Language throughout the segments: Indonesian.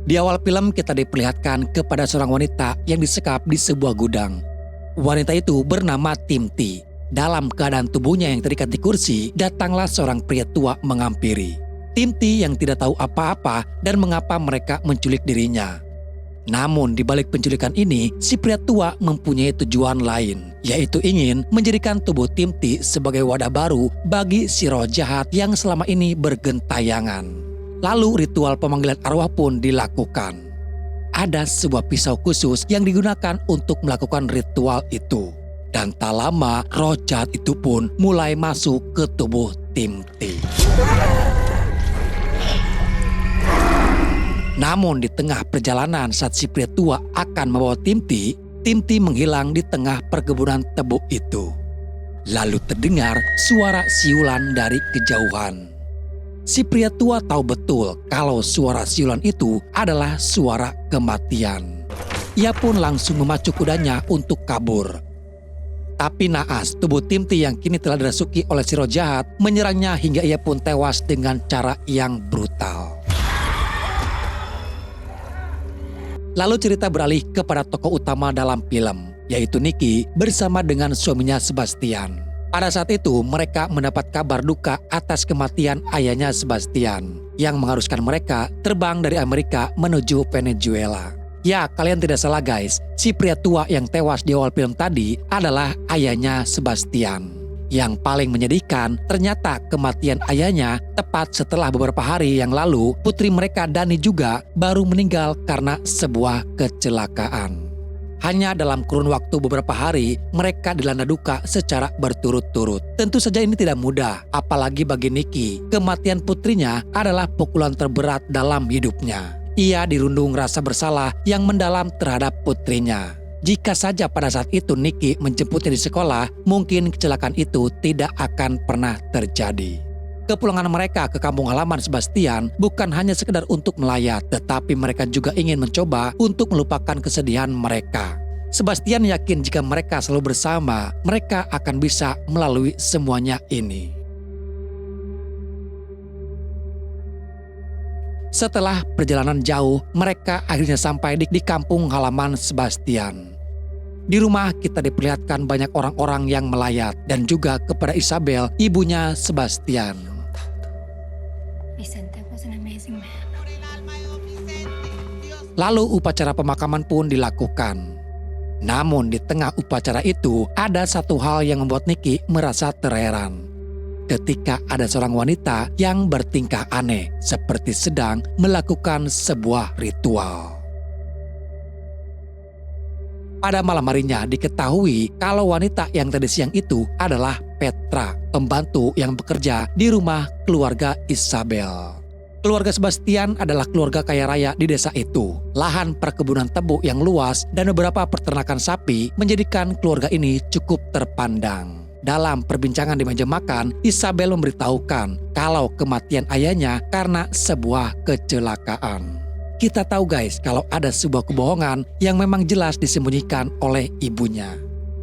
Di awal film kita diperlihatkan kepada seorang wanita yang disekap di sebuah gudang. Wanita itu bernama Timti. Dalam keadaan tubuhnya yang terikat di kursi, datanglah seorang pria tua menghampiri. Timti yang tidak tahu apa-apa dan mengapa mereka menculik dirinya. Namun di balik penculikan ini, si pria tua mempunyai tujuan lain, yaitu ingin menjadikan tubuh Timti sebagai wadah baru bagi si roh jahat yang selama ini bergentayangan. Lalu ritual pemanggilan arwah pun dilakukan. Ada sebuah pisau khusus yang digunakan untuk melakukan ritual itu. Dan tak lama roh jahat itu pun mulai masuk ke tubuh Timti. Namun di tengah perjalanan saat si pria tua akan membawa Timti, Timti menghilang di tengah perkebunan tebu itu. Lalu terdengar suara siulan dari kejauhan. Si pria tua tahu betul kalau suara siulan itu adalah suara kematian. Ia pun langsung memacu kudanya untuk kabur. Tapi naas, tubuh Timti yang kini telah dirasuki oleh si roh jahat menyerangnya hingga ia pun tewas dengan cara yang brutal. Lalu cerita beralih kepada tokoh utama dalam film, yaitu Nicky bersama dengan suaminya Sebastian. Pada saat itu mereka mendapat kabar duka atas kematian ayahnya Sebastian yang mengharuskan mereka terbang dari Amerika menuju Venezuela. Ya, kalian tidak salah guys, si pria tua yang tewas di awal film tadi adalah ayahnya Sebastian. Yang paling menyedihkan, ternyata kematian ayahnya tepat setelah beberapa hari yang lalu putri mereka Dani juga baru meninggal karena sebuah kecelakaan. Hanya dalam kurun waktu beberapa hari, mereka dilanda duka secara berturut-turut. Tentu saja ini tidak mudah, apalagi bagi Nicky. Kematian putrinya adalah pukulan terberat dalam hidupnya. Ia dirundung rasa bersalah yang mendalam terhadap putrinya. Jika saja pada saat itu Nicky menjemputnya di sekolah, mungkin kecelakaan itu tidak akan pernah terjadi. Kepulangan mereka ke kampung halaman Sebastian bukan hanya sekedar untuk melayat, tetapi mereka juga ingin mencoba untuk melupakan kesedihan mereka. Sebastian yakin jika mereka selalu bersama, mereka akan bisa melalui semuanya ini. Setelah perjalanan jauh, mereka akhirnya sampai di kampung halaman Sebastian. Di rumah kita diperlihatkan banyak orang-orang yang melayat dan juga kepada Isabel, ibunya Sebastian. Vicente was an amazing man. Lalu upacara pemakaman pun dilakukan. Namun di tengah upacara itu ada satu hal yang membuat Nicky merasa terheran. Ketika ada seorang wanita yang bertingkah aneh seperti sedang melakukan sebuah ritual. Pada malam harinya diketahui kalau wanita yang tadi siang itu adalah Petra, pembantu yang bekerja di rumah keluarga Isabel. Keluarga Sebastian adalah keluarga kaya raya di desa itu. Lahan perkebunan tebu yang luas dan beberapa peternakan sapi menjadikan keluarga ini cukup terpandang. Dalam perbincangan di meja makan, Isabel memberitahukan kalau kematian ayahnya karena sebuah kecelakaan. Kita tahu guys kalau ada sebuah kebohongan yang memang jelas disembunyikan oleh ibunya.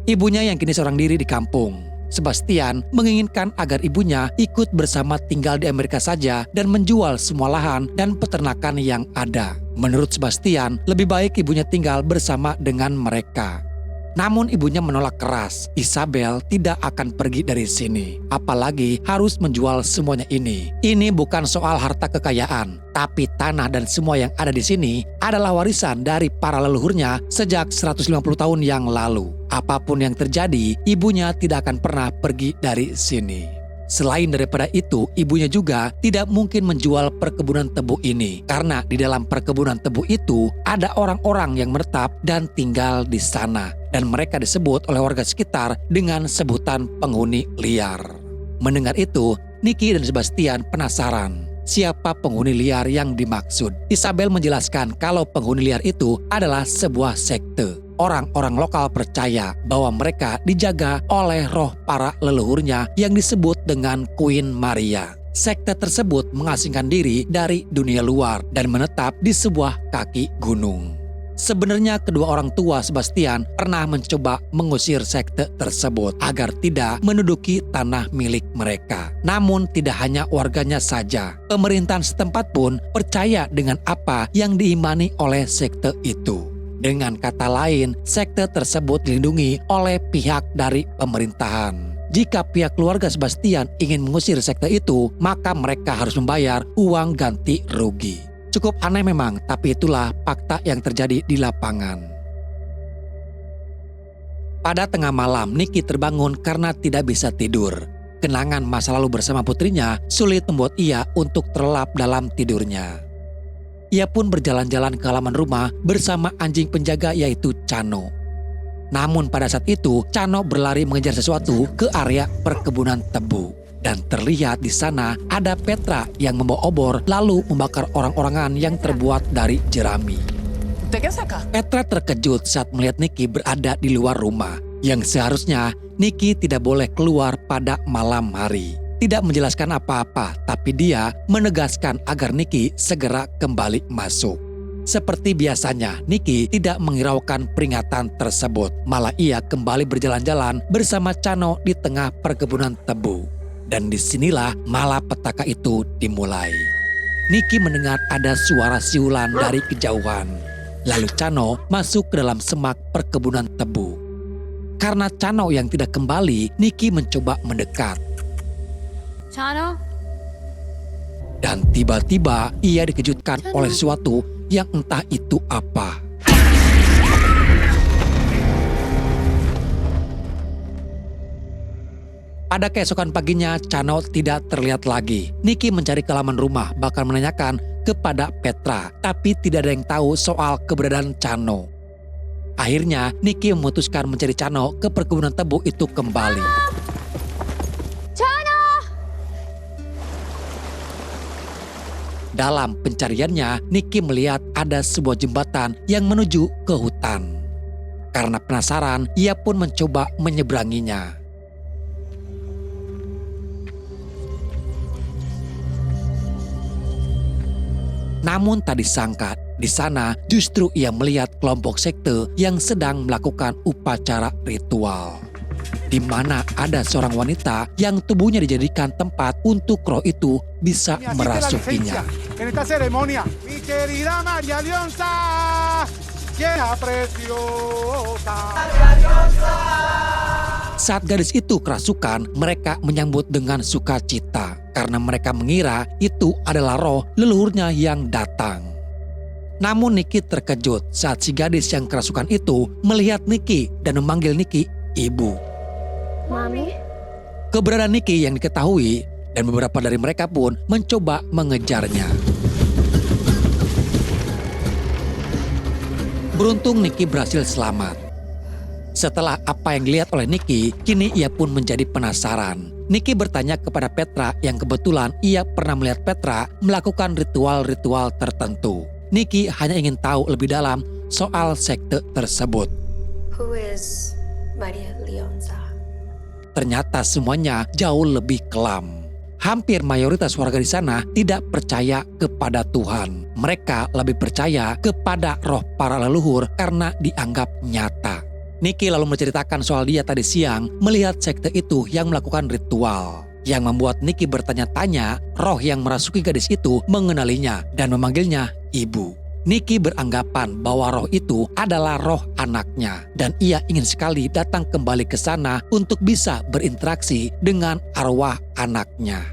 Ibunya yang kini seorang diri di kampung. Sebastian menginginkan agar ibunya ikut bersama tinggal di Amerika saja dan menjual semua lahan dan peternakan yang ada. Menurut Sebastian, lebih baik ibunya tinggal bersama dengan mereka. Namun ibunya menolak keras. Isabel tidak akan pergi dari sini, apalagi harus menjual semuanya ini. Ini bukan soal harta kekayaan, tapi tanah dan semua yang ada di sini adalah warisan dari para leluhurnya sejak 150 tahun yang lalu. Apapun yang terjadi, ibunya tidak akan pernah pergi dari sini. Selain daripada itu, ibunya juga tidak mungkin menjual perkebunan tebu ini karena di dalam perkebunan tebu itu ada orang-orang yang menetap dan tinggal di sana dan mereka disebut oleh warga sekitar dengan sebutan penghuni liar. Mendengar itu, Nicky dan Sebastian penasaran. Siapa penghuni liar yang dimaksud? Isabel menjelaskan kalau penghuni liar itu adalah sebuah sekte. Orang-orang lokal percaya bahwa mereka dijaga oleh roh para leluhurnya yang disebut dengan Queen Maria. Sekte tersebut mengasingkan diri dari dunia luar dan menetap di sebuah kaki gunung. Sebenarnya kedua orang tua Sebastian pernah mencoba mengusir sekte tersebut agar tidak menduduki tanah milik mereka. Namun tidak hanya warganya saja, pemerintahan setempat pun percaya dengan apa yang diimani oleh sekte itu. Dengan kata lain, sekte tersebut dilindungi oleh pihak dari pemerintahan. Jika pihak keluarga Sebastian ingin mengusir sekte itu, maka mereka harus membayar uang ganti rugi. Cukup aneh memang, tapi itulah fakta yang terjadi di lapangan. Pada tengah malam, Nicky terbangun karena tidak bisa tidur. Kenangan masa lalu bersama putrinya sulit membuat ia untuk terlelap dalam tidurnya. Ia pun berjalan-jalan ke halaman rumah bersama anjing penjaga yaitu Chano. Namun pada saat itu, Chano berlari mengejar sesuatu ke area perkebunan tebu. Dan terlihat di sana ada Petra yang membawa obor lalu membakar orang-orangan yang terbuat dari jerami. Petra terkejut saat melihat Nicky berada di luar rumah. Yang seharusnya Nicky tidak boleh keluar pada malam hari. Tidak menjelaskan apa-apa, tapi dia menegaskan agar Nicky segera kembali masuk. Seperti biasanya, Nicky tidak menghiraukan peringatan tersebut. Malah ia kembali berjalan-jalan bersama Chano di tengah perkebunan tebu. Dan disinilah malapetaka itu dimulai. Nicky mendengar ada suara siulan dari kejauhan. Lalu Chano masuk ke dalam semak perkebunan tebu. Karena Chano yang tidak kembali, Nicky mencoba mendekat. Chano? Dan tiba-tiba ia dikejutkan oleh sesuatu yang entah itu apa. Pada keesokan paginya, Chano tidak terlihat lagi. Nicky mencari ke halaman rumah, bahkan menanyakan kepada Petra, tapi tidak ada yang tahu soal keberadaan Chano. Akhirnya, Nicky memutuskan mencari Chano ke perkebunan tebu itu kembali. Chano! Dalam pencariannya, Nicky melihat ada sebuah jembatan yang menuju ke hutan. Karena penasaran, ia pun mencoba menyeberanginya. Namun tak disangka, di sana justru ia melihat kelompok sekte yang sedang melakukan upacara ritual. Di mana ada seorang wanita yang tubuhnya dijadikan tempat untuk roh itu bisa merasukinya. Saat gadis itu kerasukan, mereka menyambut dengan sukacita karena mereka mengira itu adalah roh leluhurnya yang datang. Namun Nicky terkejut saat si gadis yang kerasukan itu melihat Nicky dan memanggil Nicky ibu. Mami? Keberadaan Nicky yang diketahui dan beberapa dari mereka pun mencoba mengejarnya. Beruntung Nicky berhasil selamat. Setelah apa yang dilihat oleh Nicky, kini ia pun menjadi penasaran. Nicky bertanya kepada Petra yang kebetulan ia pernah melihat Petra melakukan ritual-ritual tertentu. Nicky hanya ingin tahu lebih dalam soal sekte tersebut. Who is Maria Leonza? Ternyata semuanya jauh lebih kelam. Hampir mayoritas warga di sana tidak percaya kepada Tuhan. Mereka lebih percaya kepada roh para leluhur karena dianggap nyata. Nicky lalu menceritakan soal dia tadi siang melihat sekte itu yang melakukan ritual. Yang membuat Nicky bertanya-tanya, roh yang merasuki gadis itu mengenalinya dan memanggilnya ibu. Nicky beranggapan bahwa roh itu adalah roh anaknya dan ia ingin sekali datang kembali ke sana untuk bisa berinteraksi dengan arwah anaknya.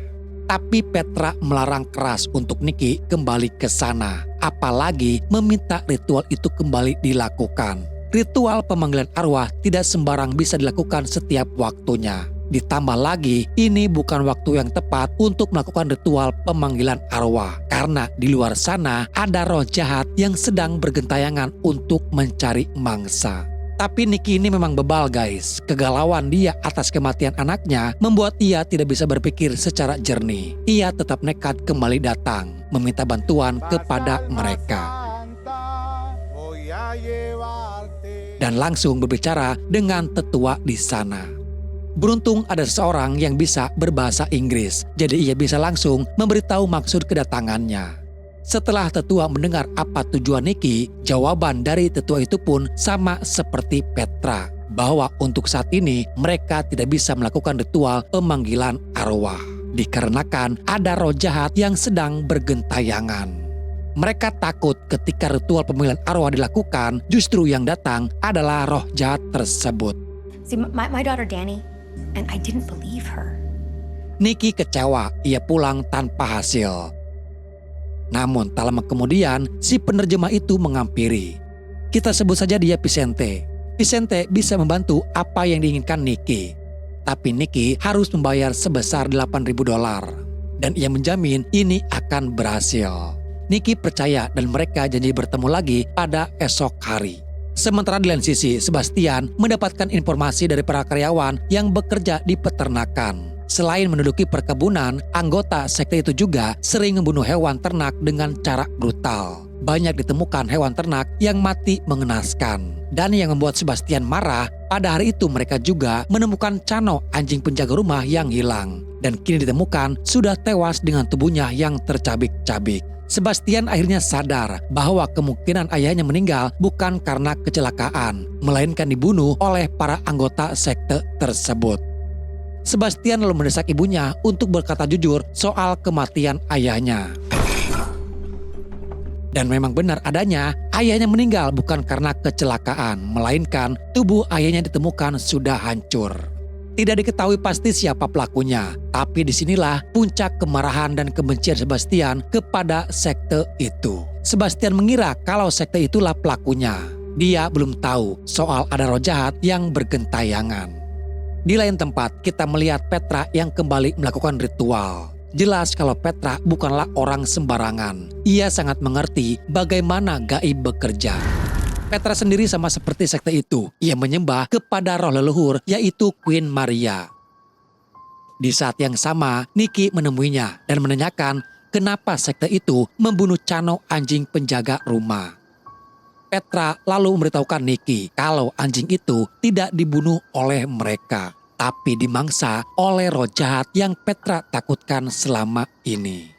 Tapi Petra melarang keras untuk Nicky kembali ke sana, apalagi meminta ritual itu kembali dilakukan. Ritual pemanggilan arwah tidak sembarang bisa dilakukan setiap waktunya. Ditambah lagi, ini bukan waktu yang tepat untuk melakukan ritual pemanggilan arwah. Karena di luar sana ada roh jahat yang sedang bergentayangan untuk mencari mangsa. Tapi Nicky ini memang bebal guys. Kegalauan dia atas kematian anaknya membuat ia tidak bisa berpikir secara jernih. Ia tetap nekat kembali datang, meminta bantuan kepada mereka. Dan langsung berbicara dengan tetua di sana. Beruntung ada seseorang yang bisa berbahasa Inggris, jadi ia bisa langsung memberitahu maksud kedatangannya. Setelah tetua mendengar apa tujuan Nicky, jawaban dari tetua itu pun sama seperti Petra, bahwa untuk saat ini mereka tidak bisa melakukan ritual pemanggilan arwah, dikarenakan ada roh jahat yang sedang bergentayangan. Mereka takut ketika ritual pemanggilan arwah dilakukan, justru yang datang adalah roh jahat tersebut. See, my daughter Danny, and I didn't believe her. Nicky kecewa, ia pulang tanpa hasil. Namun tak lama kemudian si penerjemah itu menghampiri. Kita sebut saja dia Vicente. Vicente bisa membantu apa yang diinginkan Nicky. Tapi Nicky harus membayar sebesar $8.000. Dan ia menjamin ini akan berhasil. Nicky percaya dan mereka janji bertemu lagi pada esok hari. Sementara di lain sisi, Sebastian mendapatkan informasi dari para karyawan yang bekerja di peternakan. Selain menduduki perkebunan, anggota sekte itu juga sering membunuh hewan ternak dengan cara brutal. Banyak ditemukan hewan ternak yang mati mengenaskan. Dan yang membuat Sebastian marah, pada hari itu mereka juga menemukan Cano, anjing penjaga rumah yang hilang. Dan kini ditemukan sudah tewas dengan tubuhnya yang tercabik-cabik. Sebastian akhirnya sadar bahwa kemungkinan ayahnya meninggal bukan karena kecelakaan, melainkan dibunuh oleh para anggota sekte tersebut. Sebastian lalu mendesak ibunya untuk berkata jujur soal kematian ayahnya. Dan memang benar adanya, ayahnya meninggal bukan karena kecelakaan, melainkan tubuh ayahnya ditemukan sudah hancur. Tidak diketahui pasti siapa pelakunya, tapi disinilah puncak kemarahan dan kebencian Sebastian kepada sekte itu. Sebastian mengira kalau sekte itulah pelakunya. Dia belum tahu soal ada roh jahat yang bergentayangan. Di lain tempat, kita melihat Petra yang kembali melakukan ritual. Jelas kalau Petra bukanlah orang sembarangan. Ia sangat mengerti bagaimana gaib bekerja. Petra sendiri sama seperti sekte itu. Ia menyembah kepada roh leluhur, yaitu Queen Maria. Di saat yang sama, Nicky menemuinya dan menanyakan kenapa sekte itu membunuh Cano, anjing penjaga rumah. Petra lalu memberitahukan Nicky kalau anjing itu tidak dibunuh oleh mereka, tapi dimangsa oleh roh jahat yang Petra takutkan selama ini.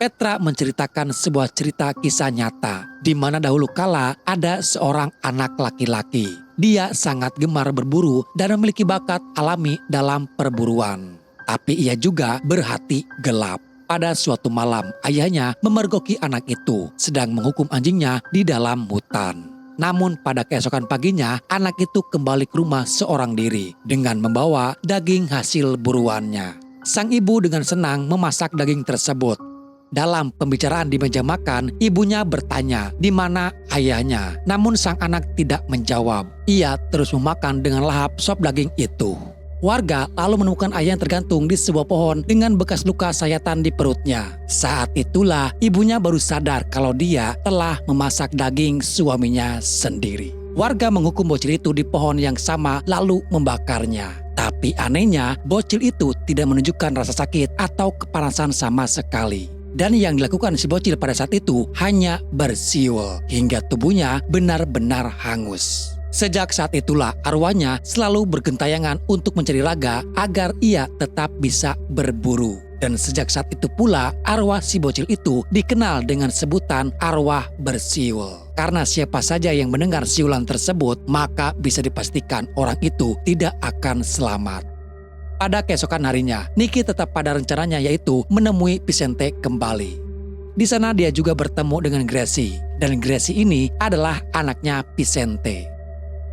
Petra menceritakan sebuah cerita kisah nyata, di mana dahulu kala ada seorang anak laki-laki. Dia sangat gemar berburu dan memiliki bakat alami dalam perburuan. Tapi ia juga berhati gelap. Pada suatu malam, ayahnya memergoki anak itu, sedang menghukum anjingnya di dalam hutan. Namun pada keesokan paginya, anak itu kembali ke rumah seorang diri dengan membawa daging hasil buruannya. Sang ibu dengan senang memasak daging tersebut. Dalam pembicaraan di meja makan, ibunya bertanya di mana ayahnya. Namun sang anak tidak menjawab. Ia terus memakan dengan lahap sop daging itu. Warga lalu menemukan ayah yang tergantung di sebuah pohon dengan bekas luka sayatan di perutnya. Saat itulah ibunya baru sadar kalau dia telah memasak daging suaminya sendiri. Warga menghukum bocil itu di pohon yang sama lalu membakarnya. Tapi anehnya bocil itu tidak menunjukkan rasa sakit atau kepanasan sama sekali. Dan yang dilakukan si bocil pada saat itu hanya bersiul hingga tubuhnya benar-benar hangus. Sejak saat itulah arwahnya selalu bergentayangan untuk mencari raga agar ia tetap bisa berburu. Dan sejak saat itu pula arwah si bocil itu dikenal dengan sebutan arwah bersiul. Karena siapa saja yang mendengar siulan tersebut maka bisa dipastikan orang itu tidak akan selamat. Pada keesokan harinya, Nicky tetap pada rencananya yaitu menemui Vicente kembali. Di sana dia juga bertemu dengan Gracie. Dan Gracie ini adalah anaknya Vicente.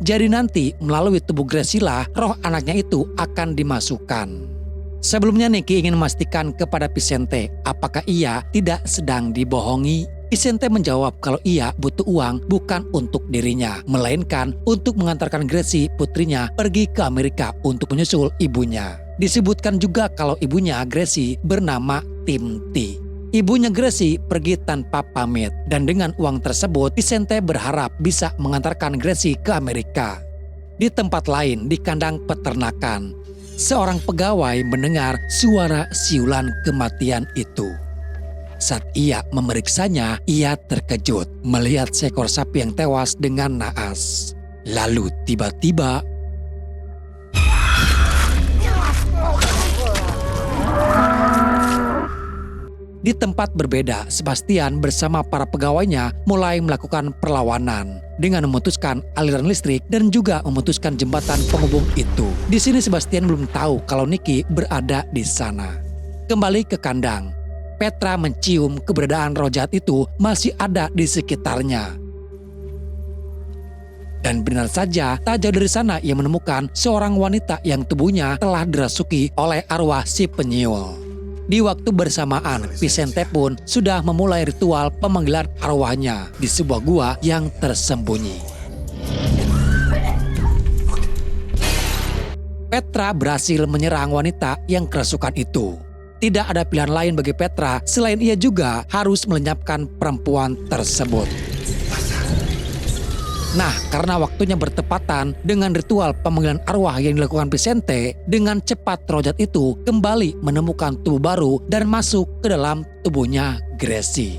Jadi nanti melalui tubuh Gracie lah roh anaknya itu akan dimasukkan. Sebelumnya Nicky ingin memastikan kepada Vicente apakah ia tidak sedang dibohongi. Vicente menjawab kalau ia butuh uang bukan untuk dirinya, melainkan untuk mengantarkan Gracie putrinya pergi ke Amerika untuk menyusul ibunya. Disebutkan juga kalau ibunya Gracie bernama Timty. Ibunya Gracie pergi tanpa pamit dan dengan uang tersebut Vicente berharap bisa mengantarkan Gracie ke Amerika. Di tempat lain di kandang peternakan, seorang pegawai mendengar suara siulan kematian itu. Saat ia memeriksanya, ia terkejut melihat seekor sapi yang tewas dengan naas. Lalu tiba-tiba Di tempat berbeda, Sebastian bersama para pegawainya mulai melakukan perlawanan dengan memutuskan aliran listrik dan juga memutuskan jembatan penghubung itu. Di sini Sebastian belum tahu kalau Nicky berada di sana. Kembali ke kandang, Petra mencium keberadaan roh jahat itu masih ada di sekitarnya. Dan benar saja, tak jauh dari sana ia menemukan seorang wanita yang tubuhnya telah dirasuki oleh arwah si penyiul. Di waktu bersamaan, Vicente pun sudah memulai ritual pemanggilan arwahnya di sebuah gua yang tersembunyi. Petra berhasil menyerang wanita yang kerasukan itu. Tidak ada pilihan lain bagi Petra selain ia juga harus melenyapkan perempuan tersebut. Nah, karena waktunya bertepatan dengan ritual pemanggilan arwah yang dilakukan Vicente, dengan cepat roh jahat itu kembali menemukan tubuh baru dan masuk ke dalam tubuhnya Gracie.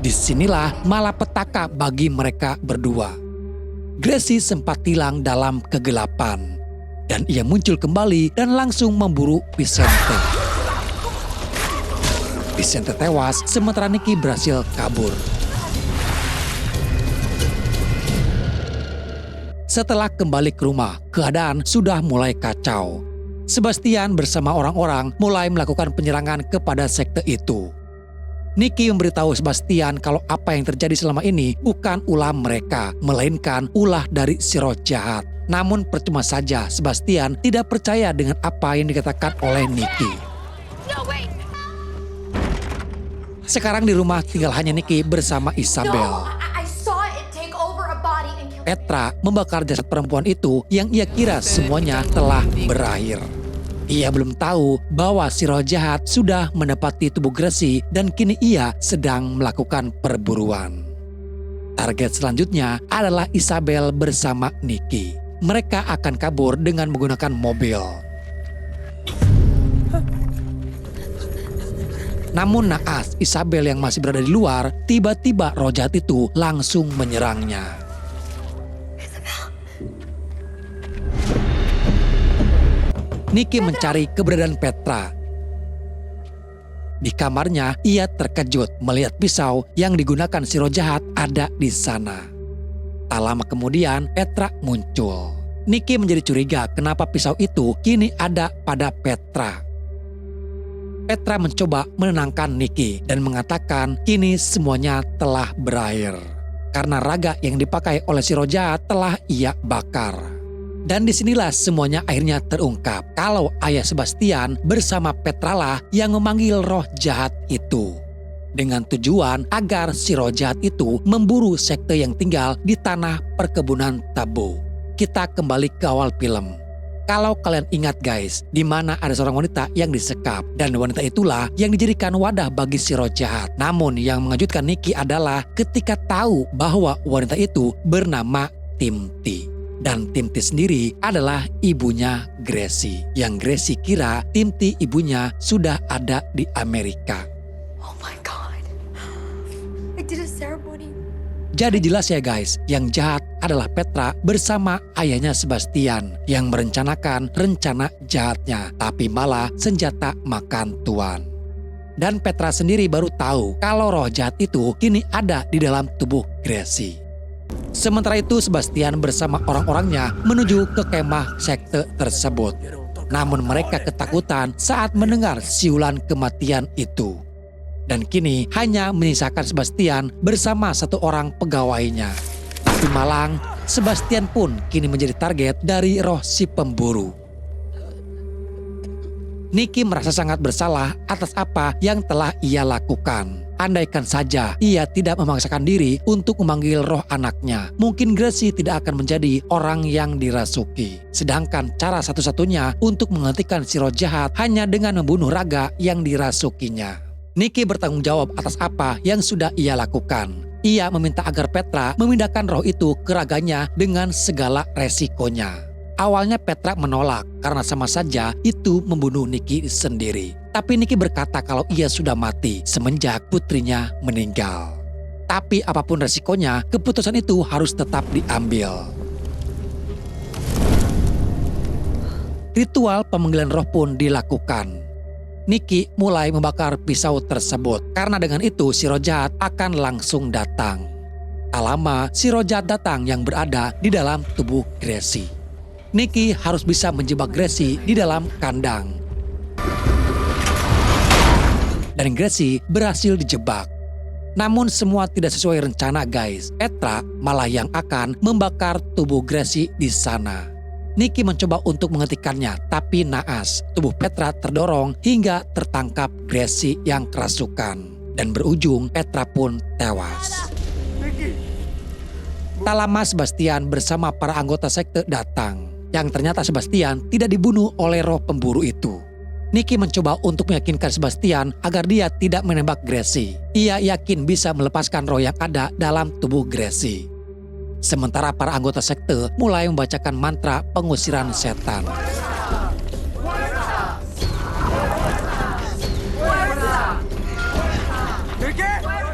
Disinilah malapetaka bagi mereka berdua. Gracie sempat hilang dalam kegelapan dan ia muncul kembali dan langsung memburu Vicente. Vicente tewas sementara Nicky berhasil kabur. Setelah kembali ke rumah, keadaan sudah mulai kacau. Sebastian bersama orang-orang mulai melakukan penyerangan kepada sekte itu. Nicky memberitahu Sebastian kalau apa yang terjadi selama ini bukan ulah mereka, melainkan ulah dari si roh jahat. Namun percuma saja Sebastian tidak percaya dengan apa yang dikatakan oleh Nicky. Sekarang di rumah tinggal hanya Nicky bersama Isabel. Petra membakar jasad perempuan itu yang ia kira semuanya telah berakhir. Ia belum tahu bahwa si roh jahat sudah mendapati tubuh Gracie dan kini ia sedang melakukan perburuan. Target selanjutnya adalah Isabel bersama Nicky. Mereka akan kabur dengan menggunakan mobil. Namun naas Isabel yang masih berada di luar, tiba-tiba roh jahat itu langsung menyerangnya. Nicky mencari keberadaan Petra. Di kamarnya, ia terkejut melihat pisau yang digunakan si roh jahat ada di sana. Tak lama kemudian, Petra muncul. Nicky menjadi curiga kenapa pisau itu kini ada pada Petra. Petra mencoba menenangkan Nicky dan mengatakan kini semuanya telah berakhir. Karena raga yang dipakai oleh si roh jahat telah ia bakar. Dan disinilah semuanya akhirnya terungkap kalau ayah Sebastian bersama Petra lah yang memanggil roh jahat itu. Dengan tujuan agar si roh jahat itu memburu sekte yang tinggal di tanah perkebunan tabu. Kita kembali ke awal film. Kalau kalian ingat guys, di mana ada seorang wanita yang disekap dan wanita itulah yang dijadikan wadah bagi si roh jahat. Namun yang mengejutkan Nicky adalah ketika tahu bahwa wanita itu bernama Timty. Dan Timty sendiri adalah ibunya Gracie. Yang Gracie kira Timty ibunya sudah ada di Amerika. Oh my God. I did a ceremony. Jadi jelas ya guys, yang jahat adalah Petra bersama ayahnya Sebastian yang merencanakan rencana jahatnya, tapi malah senjata makan tuan. Dan Petra sendiri baru tahu kalau roh jahat itu kini ada di dalam tubuh Gracie. Sementara itu Sebastian bersama orang-orangnya menuju ke kemah sekte tersebut. Namun mereka ketakutan saat mendengar siulan kematian itu. Dan kini hanya menyisakan Sebastian bersama satu orang pegawainya. Tapi malang, Sebastian pun kini menjadi target dari roh si pemburu. Nicky merasa sangat bersalah atas apa yang telah ia lakukan. Andaikan saja ia tidak memaksakan diri untuk memanggil roh anaknya, mungkin Gracie tidak akan menjadi orang yang dirasuki. Sedangkan cara satu-satunya untuk menghentikan si roh jahat hanya dengan membunuh raga yang dirasukinya. Nicky bertanggung jawab atas apa yang sudah ia lakukan. Ia meminta agar Petra memindahkan roh itu ke raganya dengan segala resikonya. Awalnya Petra menolak karena sama saja itu membunuh Nicky sendiri. Tapi Nicky berkata kalau ia sudah mati semenjak putrinya meninggal. Tapi apapun resikonya, keputusan itu harus tetap diambil. Ritual pemanggilan roh pun dilakukan. Nicky mulai membakar pisau tersebut. Karena dengan itu si roh jahat akan langsung datang. Tak lama si roh jahat datang yang berada di dalam tubuh Gracie. Nicky harus bisa menjebak Gracie di dalam kandang. Dan Gracie berhasil dijebak. Namun semua tidak sesuai rencana guys. Petra malah yang akan membakar tubuh Gracie di sana. Nicky mencoba untuk menghentikannya, tapi naas. Tubuh Petra terdorong hingga tertangkap Gracie yang kerasukan. Dan berujung Petra pun tewas. Tak lama Sebastian bersama para anggota sekte datang. Yang ternyata Sebastian tidak dibunuh oleh roh pemburu itu. Nicky mencoba untuk meyakinkan Sebastian agar dia tidak menembak Gracie. Ia yakin bisa melepaskan roh yang ada dalam tubuh Gracie. Sementara para anggota sekte mulai membacakan mantra pengusiran setan.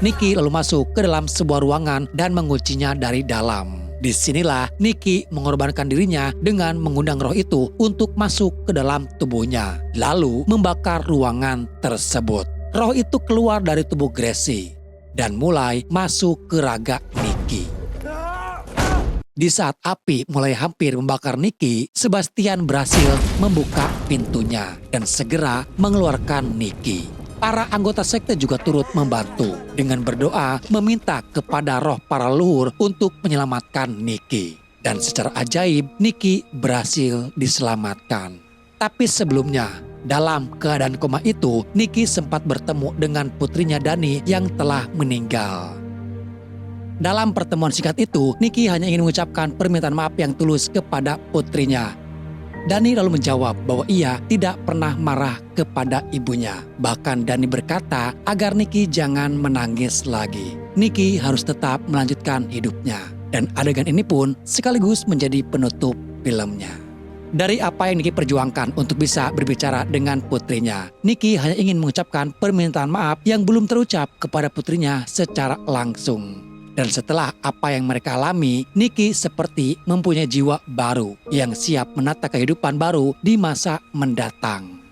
Nicky lalu masuk ke dalam sebuah ruangan dan menguncinya dari dalam. Disinilah Nicky mengorbankan dirinya dengan mengundang roh itu untuk masuk ke dalam tubuhnya, lalu membakar ruangan tersebut. Roh itu keluar dari tubuh Gracie dan mulai masuk ke raga Nicky. Di saat api mulai hampir membakar Nicky, Sebastian berhasil membuka pintunya dan segera mengeluarkan Nicky. Para anggota sekte juga turut membantu dengan berdoa meminta kepada roh para leluhur untuk menyelamatkan Nicky. Dan secara ajaib Nicky berhasil diselamatkan. Tapi sebelumnya, dalam keadaan koma itu, Nicky sempat bertemu dengan putrinya Dani yang telah meninggal. Dalam pertemuan singkat itu, Nicky hanya ingin mengucapkan permintaan maaf yang tulus kepada putrinya. Dani lalu menjawab bahwa ia tidak pernah marah kepada ibunya. Bahkan Dani berkata agar Nicky jangan menangis lagi. Nicky harus tetap melanjutkan hidupnya. Dan adegan ini pun sekaligus menjadi penutup filmnya. Dari apa yang Nicky perjuangkan untuk bisa berbicara dengan putrinya, Nicky hanya ingin mengucapkan permintaan maaf yang belum terucap kepada putrinya secara langsung. Dan setelah apa yang mereka alami, Nicky seperti mempunyai jiwa baru yang siap menata kehidupan baru di masa mendatang.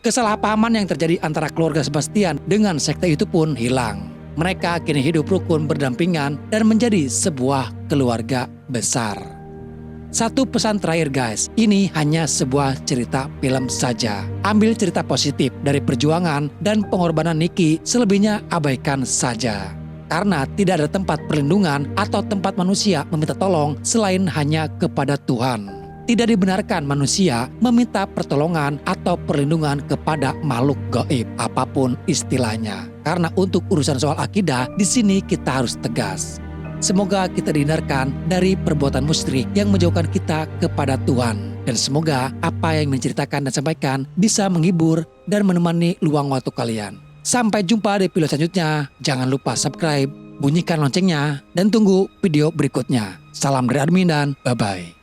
Kesalahpahaman yang terjadi antara keluarga Sebastian dengan sekte itu pun hilang. Mereka kini hidup rukun berdampingan dan menjadi sebuah keluarga besar. Satu pesan terakhir guys, ini hanya sebuah cerita film saja. Ambil cerita positif dari perjuangan dan pengorbanan Nicky, selebihnya abaikan saja. Karena tidak ada tempat perlindungan atau tempat manusia meminta tolong selain hanya kepada Tuhan. Tidak dibenarkan manusia meminta pertolongan atau perlindungan kepada makhluk gaib, apapun istilahnya. Karena untuk urusan soal akidah, di sini kita harus tegas. Semoga kita dihindarkan dari perbuatan musyrik yang menjauhkan kita kepada Tuhan. Dan semoga apa yang menceritakan dan sampaikan bisa menghibur dan menemani luang waktu kalian. Sampai jumpa di video selanjutnya. Jangan lupa subscribe, bunyikan loncengnya, dan tunggu video berikutnya. Salam dari admin dan bye-bye.